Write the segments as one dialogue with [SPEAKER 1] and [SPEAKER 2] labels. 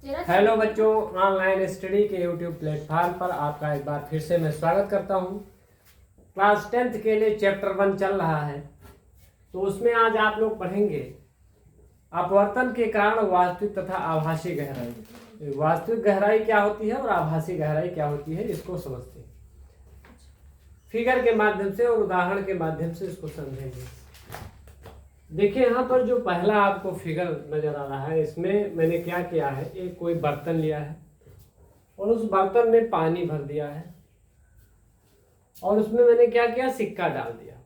[SPEAKER 1] Hello बच्चों, online study के YouTube platform पर आपका एक बार फिर से मैं स्वागत करता हूं। क्लास 10th के लिए चैप्टर 1 चल रहा है, तो उसमें आज आप लोग पढ़ेंगे अपवर्तन के कारण वास्तविक तथा आभासी गहराई। वास्तविक गहराई क्या होती है और आभासी गहराई क्या होती है, इसको समझते हैं। फिगर के माध्यम से और उदाहरण के माध्यम से इसको समझेंगे। देखिए यहाँ पर जो पहला आपको फिगर नजर आ रहा है, इसमें मैंने क्या किया है, एक कोई बर्तन लिया है और उस बर्तन में पानी भर दिया है और उसमें मैंने क्या किया, सिक्का डाल दिया।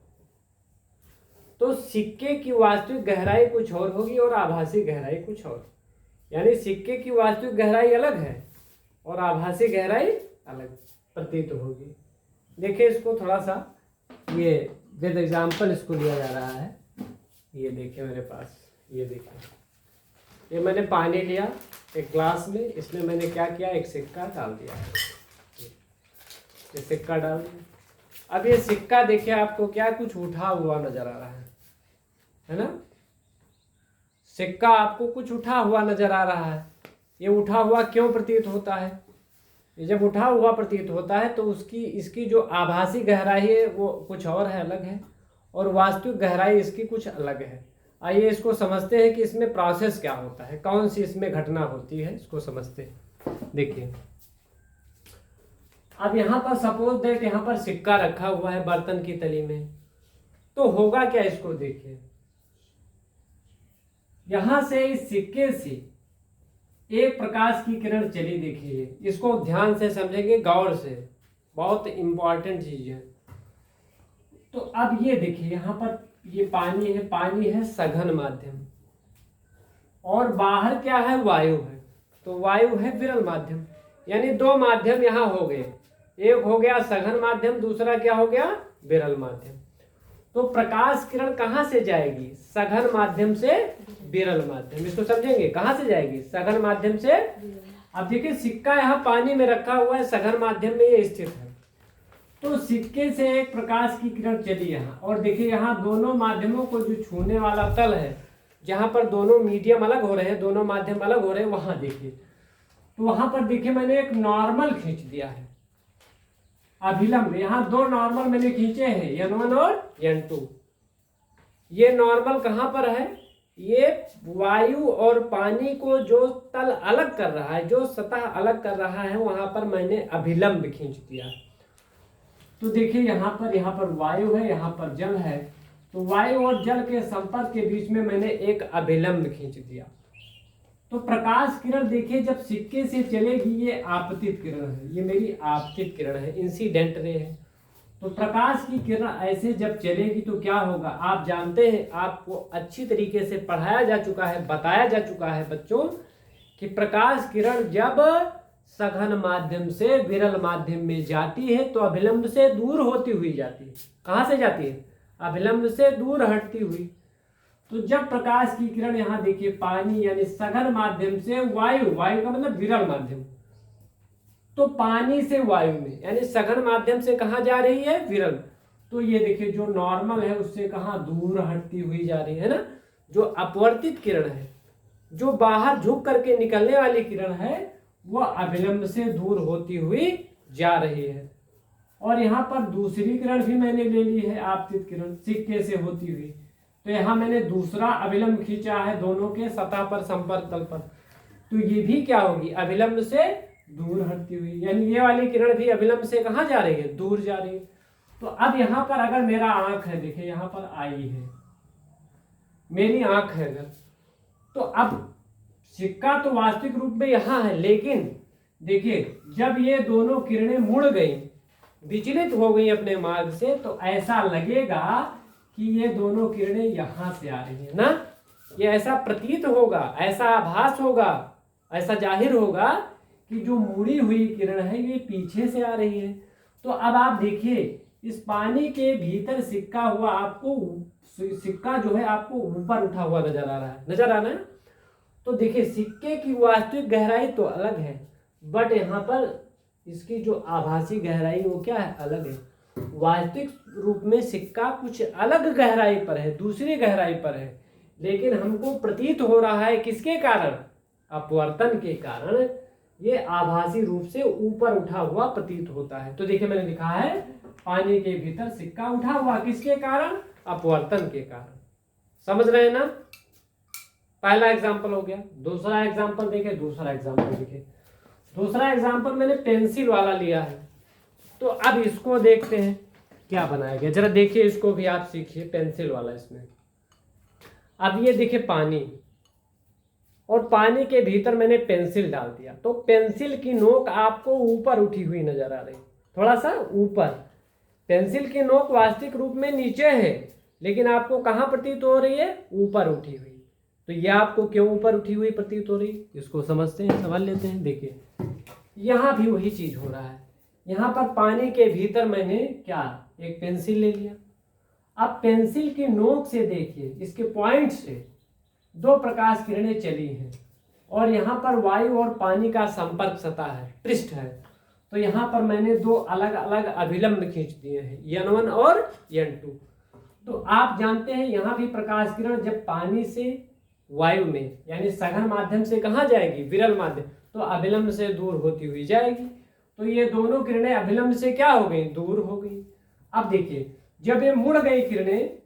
[SPEAKER 1] तो सिक्के की वास्तविक गहराई कुछ और होगी और आभासी गहराई कुछ और, यानी सिक्के की वास्तविक गहराई अलग है और आभासी गहराई अलग प्रतीत होगी। देखिए इसको थोड़ा सा, ये विद एग्जाम्पल इसको लिया जा रहा है। ये देखिए मेरे पास, ये देखिए, ये मैंने पानी लिया एक ग्लास में, इसमें मैंने क्या किया, एक सिक्का डाल दिया। ये सिक्का डाल दिया। अब ये सिक्का देखिए आपको क्या कुछ उठा हुआ नजर आ रहा है ना। सिक्का आपको कुछ उठा हुआ नजर आ रहा है। ये उठा हुआ क्यों प्रतीत होता है? ये जब उठा हुआ प्रतीत होता है तो इसकी जो आभासी गहराई है वो कुछ और है, अलग है, और वास्तविक गहराई इसकी कुछ अलग है। आइए इसको समझते हैं कि इसमें प्रोसेस क्या होता है, कौन सी इसमें घटना होती है, इसको समझते हैं। देखिए अब यहाँ पर सपोज दैट यहाँ पर सिक्का रखा हुआ है बर्तन की तली में, तो होगा क्या, इसको देखिए। यहां से इस सिक्के से एक प्रकाश की किरण चली, देखिए इसको ध्यान से समझेंगे, गौर से, बहुत इंपॉर्टेंट चीज है। तो अब ये देखिए यहाँ पर ये पानी है, पानी है सघन माध्यम, और बाहर क्या है, वायु है, तो वायु है विरल माध्यम। यानी दो माध्यम यहाँ हो गए, एक हो गया सघन माध्यम, दूसरा क्या हो गया, विरल माध्यम। तो प्रकाश किरण कहाँ से जाएगी, सघन माध्यम से विरल माध्यम। इसको समझेंगे, कहाँ से जाएगी, सघन माध्यम से। अब देखिए सिक्का यहाँ पानी में रखा हुआ है, सघन माध्यम में ये स्थित है, तो सिक्के से एक प्रकाश की किरण चली यहाँ, और देखिए यहाँ दोनों माध्यमों को जो छूने वाला तल है, जहां पर दोनों मीडियम अलग हो रहे हैं, दोनों माध्यम अलग हो रहे हैं, वहां देखिए, तो वहां पर देखिए मैंने एक नॉर्मल खींच दिया है, अभिलंब। यहाँ दो नॉर्मल मैंने खींचे हैं, N1 और N2। ये नॉर्मल कहां पर है, ये वायु और पानी को जो तल अलग कर रहा है, जो सतह अलग कर रहा है, वहां पर मैंने अभिलंब खींच दिया। तो देखिए यहाँ पर वायु है, यहाँ पर जल है, तो वायु और जल के संपर्क के बीच में मैंने एक अभिलंब खींच दिया। तो प्रकाश किरण देखिए जब सिक्के से चलेगी, ये आपतित किरण है, ये मेरी आपतित किरण है, इंसिडेंट रे है। तो प्रकाश की किरण ऐसे जब चलेगी तो क्या होगा, आप जानते हैं, आपको अच्छी तरीके से पढ़ाया जा चुका है, बताया जा चुका है बच्चों, कि प्रकाश किरण जब सघन माध्यम से विरल माध्यम में जाती है तो अभिलंब से दूर होती हुई जाती है। कहां से जाती है, अभिलंब से दूर हटती हुई। तो जब प्रकाश की किरण यहाँ देखिए पानी यानी सघन माध्यम से वायु, वायु का मतलब विरल माध्यम, तो पानी से वायु में यानी सघन माध्यम से कहाँ जा रही है, विरल। तो ये देखिए जो नॉर्मल है उससे कहाँ दूर हटती हुई जा रही है ना। जो अपवर्तित किरण है, जो बाहर झुक करके निकलने वाली किरण है, वह अभिलंब से दूर होती हुई जा रही है। और यहाँ पर दूसरी किरण भी मैंने ले ली है, आपतित किरण, सिक्के से होती हुई। तो यहाँ मैंने दूसरा अभिलंब खींचा है दोनों के सतह पर, संपर्क तल पर, तो ये भी क्या होगी, अभिलंब से दूर हटती हुई। यानी ये वाली किरण भी अभिलंब से कहाँ जा रही है, दूर जा रही है। तो अब यहाँ पर अगर मेरा आंख है, देखिए यहाँ पर आई है, मेरी आंख है अगर, तो अब सिक्का तो वास्तविक रूप में यहां है, लेकिन देखिए जब ये दोनों किरणें मुड़ गई, विचलित हो गई अपने मार्ग से, तो ऐसा लगेगा कि ये दोनों किरणें यहां से आ रही है ना। ये ऐसा प्रतीत होगा, ऐसा आभास होगा, ऐसा जाहिर होगा कि जो मुड़ी हुई किरण है ये पीछे से आ रही है। तो अब आप देखिए इस पानी के भीतर सिक्का हुआ, आपको सिक्का जो है आपको ऊपर उठा हुआ नजर आ रहा है, नजर आ रहा है। तो देखिए सिक्के की वास्तविक गहराई तो अलग है, बट यहाँ पर इसकी जो आभासी गहराई वो क्या है, अलग है। वास्तविक रूप में सिक्का कुछ अलग गहराई पर है, दूसरी गहराई पर है, लेकिन हमको प्रतीत हो रहा है किसके कारण, अपवर्तन के कारण ये आभासी रूप से ऊपर उठा हुआ प्रतीत होता है। तो देखिए मैंने लिखा है पानी के भीतर सिक्का उठा हुआ, किसके कारण? अपवर्तन के कारण। समझ रहे हैं ना? पहला एग्जाम्पल हो गया। दूसरा एग्जाम्पल देखें, दूसरा एग्जाम्पल मैंने पेंसिल वाला लिया है। तो अब इसको देखते हैं क्या बनाया गया, जरा देखिए, इसको भी आप सीखिए, पेंसिल वाला इसमें। अब ये देखिए पानी, और पानी के भीतर मैंने पेंसिल डाल दिया, तो पेंसिल की नोक आपको ऊपर उठी हुई नजर आ रही, थोड़ा सा ऊपर। पेंसिल की नोक वास्तविक रूप में नीचे है, लेकिन आपको कहाँ प्रतीत हो रही है? ऊपर उठी हुई। तो ये आपको क्यों ऊपर उठी हुई प्रतीत हो रही, इसको समझते हैं, समझ लेते हैं। देखिए यहाँ भी वही चीज हो रहा है। यहाँ पर पानी के भीतर मैंने क्या, एक पेंसिल ले लिया। अब पेंसिल की नोक से देखिए, इसके पॉइंट से दो प्रकाश किरणें चली हैं, और यहाँ पर वायु और पानी का संपर्क सतह है, पृष्ठ है। तो यहाँ पर मैंने दो अलग अलग अभिलंब खींच दिए हैं, N1 और N2। तो आप जानते हैं यहाँ भी प्रकाश किरण जब पानी से वायु में, यानी सघन माध्यम से कहाँ जाएगी? विरल माध्यम, तो अभिलंब से दूर होती हुई जाएगी। तो ये दोनों किरणें अभिलंब से क्या हो गई? दूर हो गई। अब देखिए जब ये मुड़ गई किरणें,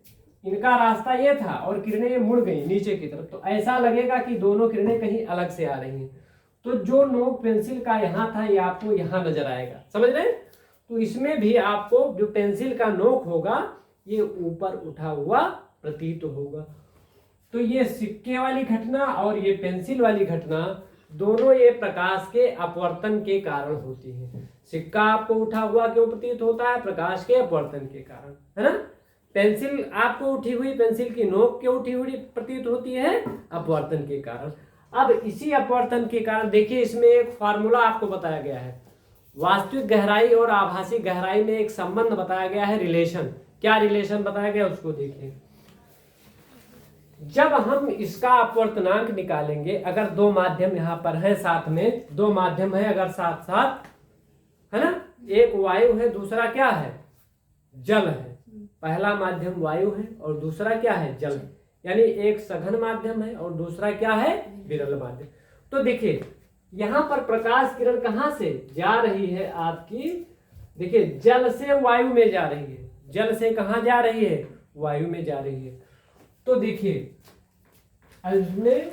[SPEAKER 1] इनका रास्ता ये था और किरणें ये मुड़ गई नीचे की तरफ, तो ऐसा लगेगा कि दोनों किरणें कहीं अलग से आ रही हैं। तो जो नोक पेंसिल का यहाँ था, ये आपको यहाँ नजर आएगा। समझ रहे हैं? तो इसमें भी आपको जो पेंसिल का नोक होगा ये ऊपर उठा हुआ प्रतीत होगा। तो ये सिक्के वाली घटना और ये पेंसिल वाली घटना दोनों ये प्रकाश के अपवर्तन के कारण होती है। सिक्का आपको उठा हुआ क्यों प्रतीत होता है? प्रकाश के अपवर्तन के कारण, है ना। पेंसिल आपको उठी हुई, पेंसिल की नोक क्यों उठी हुई प्रतीत होती है? अपवर्तन के कारण। अब इसी अपवर्तन के कारण देखिए इसमें एक फार्मूला आपको बताया गया है। वास्तविक गहराई और आभासी गहराई में एक संबंध बताया गया है, रिलेशन। क्या रिलेशन बताया गया उसको देखिए। जब हम इसका अपवर्तनांक निकालेंगे, अगर दो माध्यम यहाँ पर है साथ में, दो माध्यम है अगर साथ साथ, है ना, एक वायु है दूसरा क्या है? जल है। पहला माध्यम वायु है और दूसरा क्या है? जल है। यानी एक सघन माध्यम है और दूसरा क्या है? विरल माध्यम। तो देखिए यहाँ पर प्रकाश किरण कहाँ से जा रही है आपकी? देखिए जल से वायु में जा रही है। जल से कहाँ जा रही है? वायु में जा रही है। तो देखिए इसमें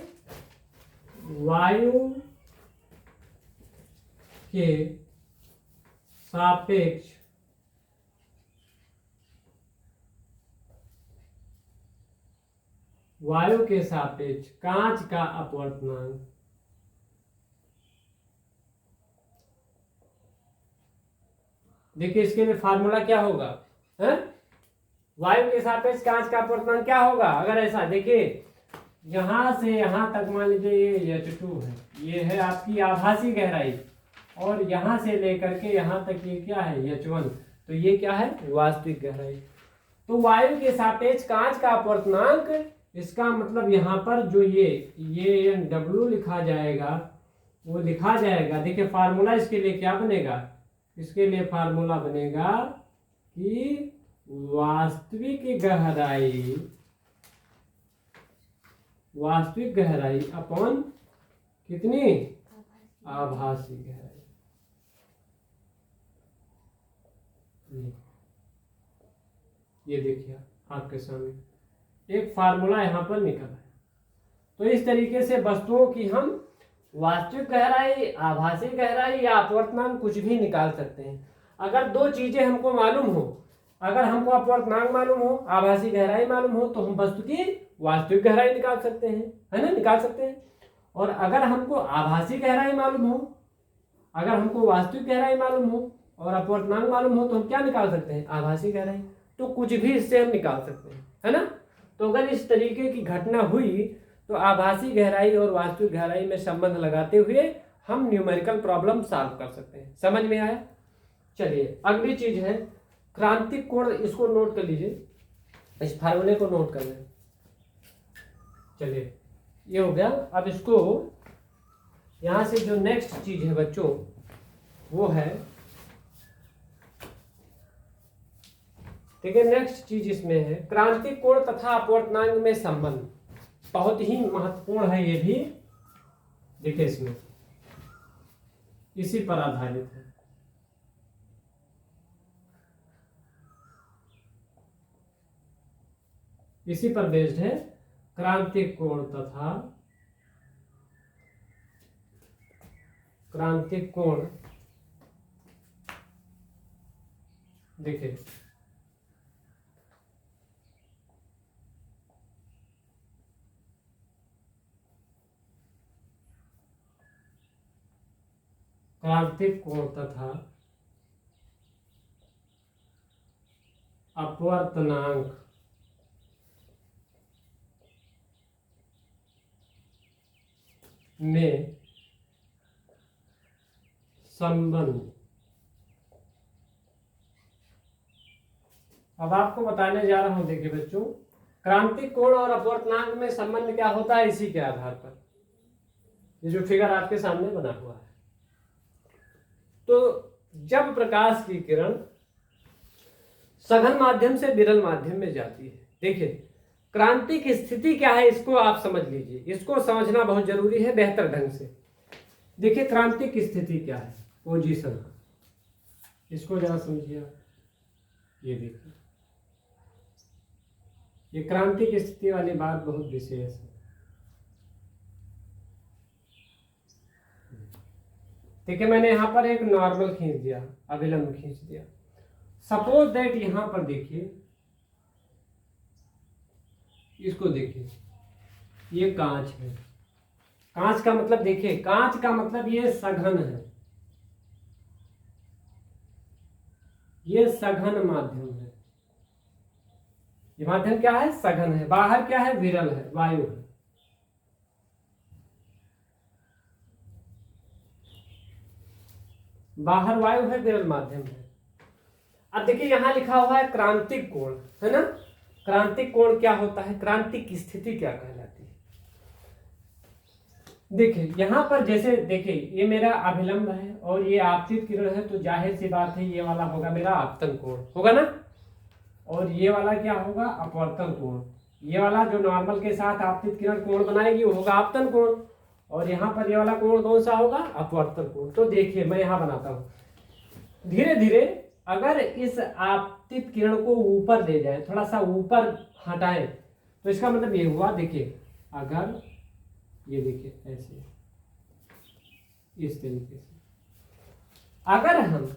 [SPEAKER 1] वायु के सापेक्ष कांच का अपवर्तनांक देखिए, इसके लिए फार्मूला क्या होगा? है वायु के सापेक्ष कांच का अपवर्तनांक क्या होगा? अगर ऐसा देखिए यहां से यहां तक मान लीजिए ये H2 है, ये है आपकी आभासी गहराई, और यहां से लेकर के यहां तक ये क्या है? H1। तो ये क्या है? वास्तविक गहराई। तो वायु के सापेक्ष कांच का अपवर्तनांक, इसका मतलब यहाँ पर जो ये W लिखा जाएगा, वो लिखा जाएगा। देखिए फार्मूला इसके लिए क्या बनेगा? इसके लिए फार्मूला बनेगा कि वास्तविक गहराई अपॉन कितनी? आभासी गहराई। ये देखिए आपके सामने एक फार्मूला यहाँ पर निकला है। तो इस तरीके से वस्तुओं की हम वास्तविक गहराई, आभासी गहराई या अपवर्तनांक कुछ भी निकाल सकते हैं। अगर दो चीजें हमको मालूम हो, अगर हमको अपवर्तनांक मालूम हो, आभासी गहराई मालूम हो, तो हम वस्तु की वास्तविक गहराई निकाल सकते हैं, है ना, निकाल सकते हैं। और अगर हमको आभासी गहराई मालूम हो, अगर हमको वास्तविक गहराई मालूम हो और अपवर्तनांक मालूम हो, तो हम क्या निकाल सकते हैं? आभासी गहराई। तो कुछ भी इससे हम निकाल सकते हैं, है ना। तो अगर इस तरीके की घटना हुई तो आभासी गहराई और वास्तविक गहराई में संबंध लगाते हुए हम न्यूमेरिकल प्रॉब्लम सॉल्व कर सकते हैं। समझ में आया? चलिए अगली चीज है क्रांतिक कोण। इसको नोट कर लीजिए, इस फार्मूले को नोट कर लें। चलिए ये हो गया। अब इसको यहां से जो नेक्स्ट चीज है बच्चों, वो है, ठीक है, नेक्स्ट चीज इसमें है क्रांतिक कोण तथा अपवर्तनांक में संबंध। बहुत ही महत्वपूर्ण है ये भी। देखिए इसमें इसी पर आधारित है। इसी पर बेस्ड है क्रांतिक कोण तथा क्रांतिक कोण। देखिए क्रांतिक कोण तथा अपवर्तनांक में संबंध। अब आपको बताने जा रहा हूं, देखिए बच्चों, क्रांतिक कोण और अपवर्तनांक में संबंध क्या होता है इसी के आधार पर, ये जो फिगर आपके सामने बना हुआ है। तो जब प्रकाश की किरण सघन माध्यम से विरल माध्यम में जाती है, देखिए क्रांतिक स्थिति क्या है इसको आप समझ लीजिए, इसको समझना बहुत जरूरी है बेहतर ढंग से। देखिए क्रांतिक स्थिति क्या है, पोजीशन, इसको जरा समझिए आप। ये देखिए ये क्रांतिक स्थिति वाली बात बहुत विशेष है। देखिए मैंने यहां पर एक नॉर्मल खींच दिया, अभिलंब खींच दिया। सपोज दैट यहां पर देखिए, इसको देखिए, ये कांच है। कांच का मतलब देखिए, कांच का मतलब ये सघन है, ये सघन माध्यम है। ये माध्यम क्या है, सघन है। बाहर क्या है, विरल है, वायु है। बाहर वायु है, विरल माध्यम है। अब देखिए यहां लिखा हुआ है क्रांतिक कोण, है ना। क्रांतिक कोण क्या होता है, क्रांतिक स्थिति क्या कहलाती है। देखिए यहां पर जैसे देखिए ये मेरा अभिलंब है और ये आपतित किरण है, तो जाहिर सी बात है ये वाला होगा मेरा आपतन कोण, होगा ना। और ये वाला क्या होगा, अपवर्तन कोण। ये वाला जो नॉर्मल के साथ आपतित किरण कोण बनाएगी वो होगा आपतन कोण, और यहाँ पर ये वाला कोण कौन सा होगा, अपवर्तन कोण। तो देखिए मैं यहाँ बनाता हूँ, धीरे धीरे अगर इस आपतित किरण को ऊपर ले जाए, थोड़ा सा ऊपर हटाएं, तो इसका मतलब ये हुआ, देखिए अगर ये देखिए ऐसे इस तरीके से अगर हम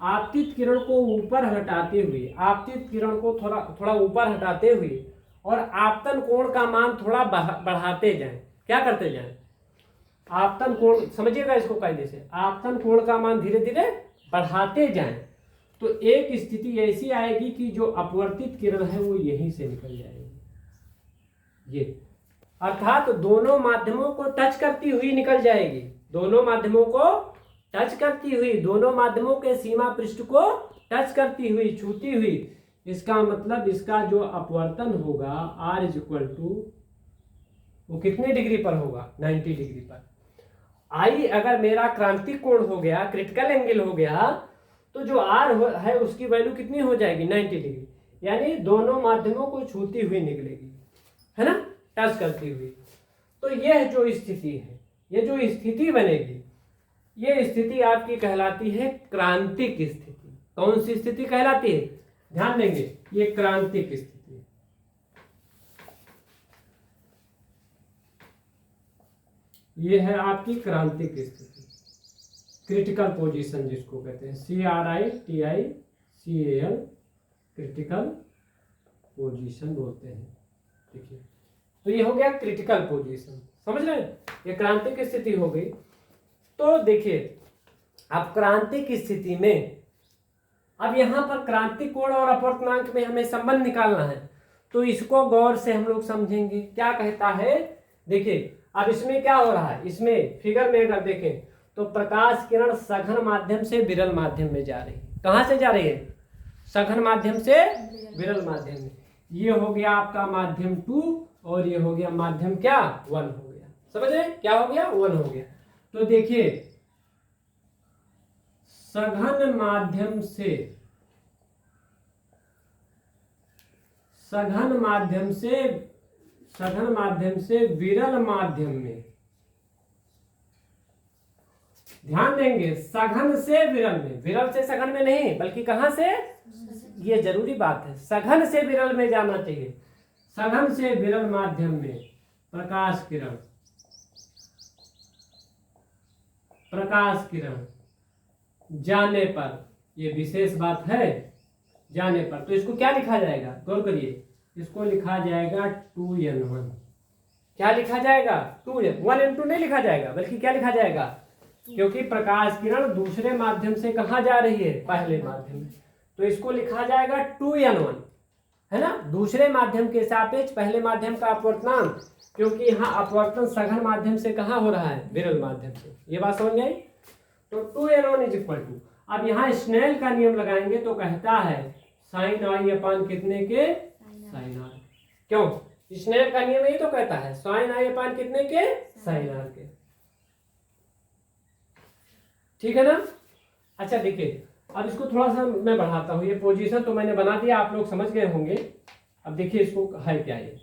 [SPEAKER 1] आपतित किरण को ऊपर हटाते हुए, आपतित किरण को थोड़ा थोड़ा ऊपर हटाते हुए और आपतन कोण का मान थोड़ा बढ़ाते जाएं, क्या करते जाएं, आपतन कोण, समझिएगा इसको कायदे से, आपतन कोण का मान धीरे धीरे बढ़ाते जाएं, तो एक स्थिति ऐसी आएगी कि जो अपवर्तित किरण है वो यहीं से निकल जाएगी, ये अर्थात दोनों माध्यमों को टच करती हुई निकल जाएगी, दोनों माध्यमों को टच करती हुई, दोनों माध्यमों के सीमा पृष्ठ को टच करती हुई, छूती हुई। इसका मतलब इसका जो अपवर्तन होगा R इज इक्वल टू, वो कितने डिग्री पर होगा, 90 डिग्री पर। आई अगर मेरा क्रांतिक कोण हो गया, क्रिटिकल एंगल हो गया, तो जो R है उसकी वैल्यू कितनी हो जाएगी, 90 डिग्री, यानी दोनों माध्यमों को छूती हुई निकलेगी, है ना, टच करती हुई। तो यह जो स्थिति है, ये जो स्थिति बनेगी, ये स्थिति आपकी कहलाती है क्रांतिक स्थिति। कौन सी स्थिति कहलाती है, ध्यान देंगे, ये क्रांतिक स्थिति। ये है आपकी क्रांतिक स्थिति, क्रिटिकल पोजीशन जिसको कहते हैं, CRITICAL, क्रिटिकल पोजीशन बोलते हैं। देखिए तो ये हो गया क्रिटिकल पोजीशन, समझ रहे हैं, ये क्रांतिक स्थिति हो गई। तो देखिए अब क्रांतिक स्थिति में, अब यहां पर क्रांतिक कोण और अपवर्तनांक में हमें संबंध निकालना है, तो इसको गौर से हम लोग समझेंगे। क्या कहता है, देखिए अब इसमें क्या हो रहा है, इसमें फिगर में अगर देखें तो प्रकाश किरण सघन माध्यम से विरल माध्यम में जा रही है। कहां से जा रही है, सघन माध्यम से विरल माध्यम में। ये हो गया आपका माध्यम 2 और ये हो गया माध्यम क्या, 1 हो गया। समझ रहे क्या हो गया, 1 हो गया। तो देखिए सघन माध्यम से, सघन माध्यम से विरल माध्यम में, ध्यान देंगे, सघन से विरल में, विरल से सघन में नहीं बल्कि कहां से, ये जरूरी बात है, सघन से विरल में जाना चाहिए। सघन से विरल माध्यम में प्रकाश किरण, प्रकाश किरण जाने पर, ये विशेष बात है, जाने पर, तो इसको क्या लिखा जाएगा, गौर करिए, इसको लिखा जाएगा 2n1। क्या लिखा जाएगा, 2n, 1n2 नहीं लिखा जाएगा बल्कि क्या लिखा जाएगा, क्योंकि प्रकाश किरण दूसरे माध्यम से कहां जा रही है, पहले माध्यम में, तो इसको लिखा जाएगा 2n1, है ना, दूसरे माध्यम के सापेक्ष पहले माध्यम का अपवर्तनांक, क्योंकि यहाँ अपवर्तन सघन माध्यम से कहां हो रहा है, विरल माध्यम से। ये बात समझ में आई। तो 2n1 इज इक्वल टू, अब यहाँ स्नेल का नियम लगाएंगे तो कहता है साइन आई अपान कितने के, साइन आर। क्यों, स्नेल का नियम यही तो कहता है, साइन आई अपान कितने के, साइन आर के। ठीक है ना। अच्छा देखिए, अब इसको थोड़ा सा मैं बढ़ाता हूँ, ये पोजीशन तो मैंने बना दिया, आप लोग समझ गए होंगे। अब देखिए इसको है क्या, ये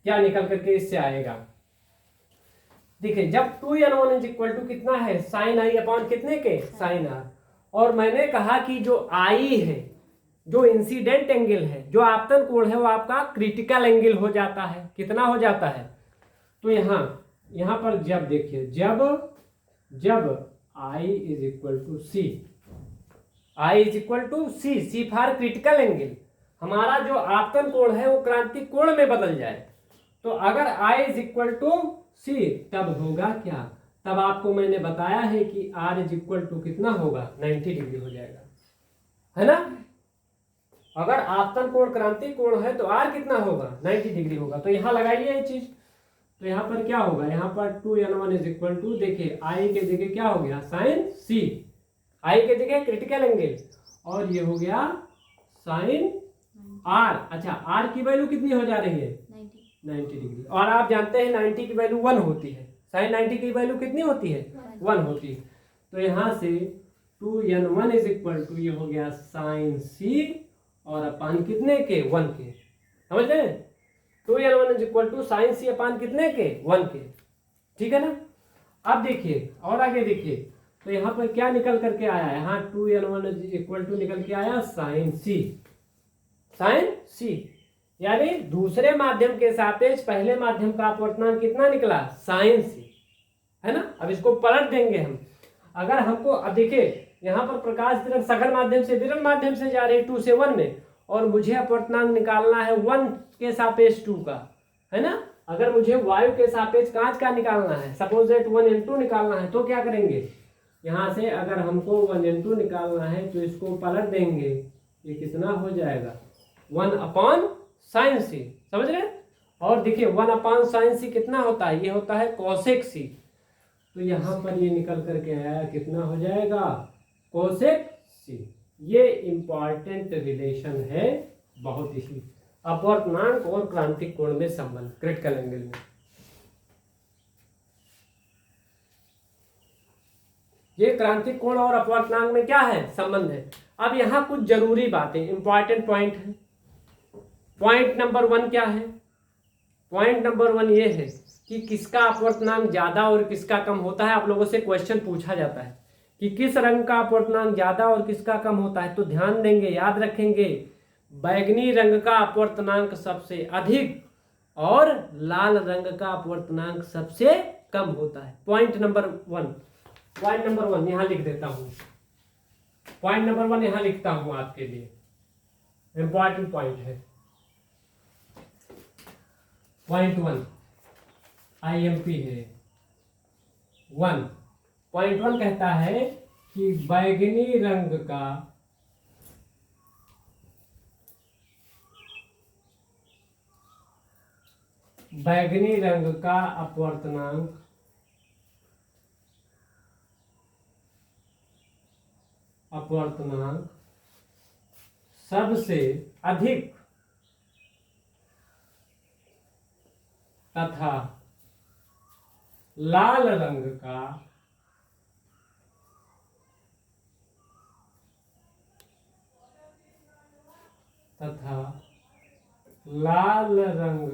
[SPEAKER 1] क्या निकल करके इससे आएगा। देखिए जब 2n1 इज इक्वल टू कितना है, साइन आई अपॉन कितने के, साइन आर, और मैंने कहा कि जो आई है, जो इंसिडेंट एंगल है, जो आपतन कोण है, वो आपका क्रिटिकल एंगल हो जाता है। कितना हो जाता है, तो यहाँ पर जब देखिए, जब I is equal to C, I is equal to C, C for critical angle, हमारा जो आपतन कोण है वो क्रांतिक कोण में बदल जाए, तो अगर I इज इक्वल टू सी तब होगा क्या, तब आपको मैंने बताया है कि R इज इक्वल टू कितना होगा, 90 डिग्री हो जाएगा, है ना। अगर आपतन कोण क्रांतिक कोण है तो R कितना होगा, 90 डिग्री होगा। तो यहाँ लगाइए ये चीज, तो यहाँ पर क्या होगा, यहाँ पर 2n1 इज इक्वल टू, देखिए I के जगह क्या हो गया, साइन C, I के जगह क्रिटिकल एंगल, और ये हो गया साइन R। अच्छा, R की वैल्यू कितनी हो जा रही है, 90 डिग्री, और आप जानते हैं 90 की वैल्यू 1 होती है, साइन 90 की वैल्यू कितनी होती है, 1 होती है। तो यहाँ से 2n1 इज इक्वल टू, ये हो गया साइन C और अपान कितने के, 1 के, समझ गए। 2n1 is equal to sine C upon कितने के, 1 के, ठीक है ना। अब देखिए और आगे देखिए, तो यहाँ पर क्या निकल करके आया है, यहाँ 2n1 इज इक्वल टू निकल के आया साइन C, साइन C, यानी दूसरे माध्यम के सापेक्ष पहले माध्यम का अपवर्तनांक कितना निकला, साइन C, है ना। अब इसको पलट देंगे हम, अगर हमको, अब देखिए यहाँ पर प्रकाश किरण सघन माध्यम से विरल माध्यम से जा रही है 2 से 1 में, और मुझे अपवर्तनांक निकालना है 1 के सापेक्ष 2 का, है ना। अगर मुझे वायु के सापेक्ष कांच का निकालना है, सपोज दैट 1n2 निकालना है, तो क्या करेंगे, यहाँ से अगर हमको 1n2 निकालना है तो इसको पलट देंगे, ये कितना हो जाएगा, 1 अपॉन साइन C, समझ रहे। और देखिए 1 अपॉन साइन C कितना होता है, ये होता है कोसेक C, तो यहाँ पर ये निकल करके आया कितना हो जाएगा, कोसेक C। ये इंपॉर्टेंट रिलेशन है बहुत ही, अपवर्तनांक और क्रांतिक कोण में संबंध, क्रिटिकल एंगल में। ये क्रांतिक कोण और अपवर्तनांक में क्या है, संबंध है। अब यहाँ कुछ जरूरी बातें, इंपॉर्टेंट पॉइंट है। पॉइंट नंबर 1 क्या है, पॉइंट नंबर 1 ये है कि किसका अपवर्तनांक ज्यादा और किसका कम होता है। आप लोगों से क्वेश्चन पूछा जाता है कि किस रंग का अपवर्तनांक ज्यादा और किसका कम होता है, तो ध्यान देंगे, याद रखेंगे, बैगनी रंग का अपवर्तनांक सबसे अधिक और लाल रंग का अपवर्तनांक सबसे कम होता है। पॉइंट नंबर 1, पॉइंट नंबर 1 यहां लिख देता हूं, पॉइंट नंबर 1 यहां लिखता हूं आपके लिए, इंपॉर्टेंट पॉइंट है। पॉइंट 1 IMP है 1। पॉइंट 1 कहता है कि बैगनी रंग का अपवर्तनांक सबसे अधिक तथा लाल रंग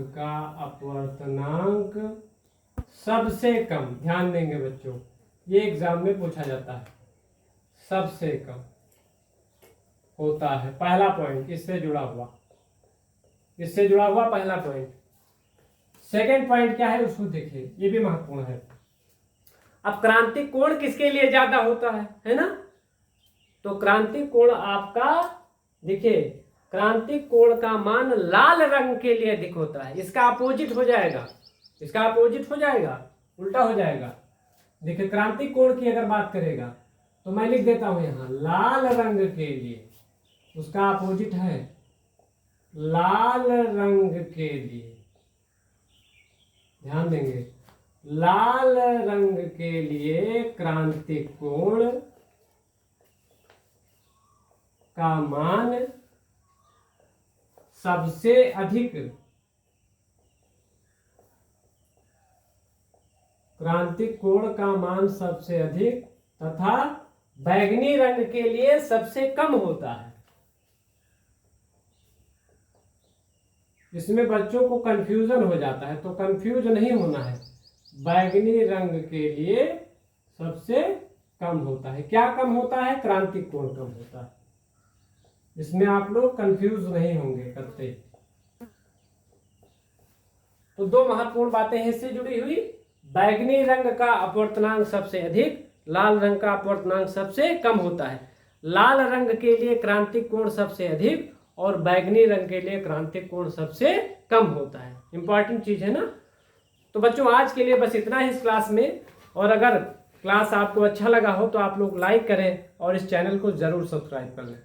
[SPEAKER 1] का अपवर्तनांक सबसे कम, ध्यान देंगे बच्चों, ये एग्जाम में पूछा जाता है, सबसे कम होता है। पहला पॉइंट इससे जुड़ा हुआ पहला पॉइंट। सेकंड पॉइंट क्या है उसको देखिए, ये भी महत्वपूर्ण है। अब क्रांतिक कोण किसके लिए ज्यादा होता है ना? तो क्रांतिक कोण आपका देखिए, क्रांतिक कोण का मान लाल रंग के लिए अधिक होता है। इसका अपोजिट हो जाएगा, उल्टा हो जाएगा। देखिए क्रांतिक कोण की अगर बात करेगा तो मैं लिख देता हूं यहां लाल रंग के लिए, उसका अपोजिट है लाल रंग के लिए। ध्यान देंगे, लाल रंग के लिए क्रांतिक कोण का मान सबसे अधिक, क्रांतिक कोण का मान सबसे अधिक तथा बैंगनी रंग के लिए सबसे कम होता है। इसमें बच्चों को कंफ्यूजन हो जाता है, तो कंफ्यूज नहीं होना है। बैंगनी रंग के लिए सबसे कम होता है। क्या कम होता है? क्रांतिक कोण कम होता है। इसमें आप लोग कंफ्यूज नहीं होंगे करते। तो दो महत्वपूर्ण बातें हैं इससे जुड़ी हुई। बैंगनी रंग का अपवर्तनांक सबसे अधिक, लाल रंग का अपवर्तनांक सबसे कम होता है। लाल रंग के लिए क्रांतिक कोण सबसे अधिक और बैंगनी रंग के लिए क्रांतिक कोण सबसे कम होता है। इंपॉर्टेंट चीज है ना। तो बच्चों आज के लिए बस इतना ही इस क्लास में। और अगर क्लास आपको अच्छा लगा हो तो आप लोग लाइक करें और इस चैनल को जरूर सब्सक्राइब कर लें।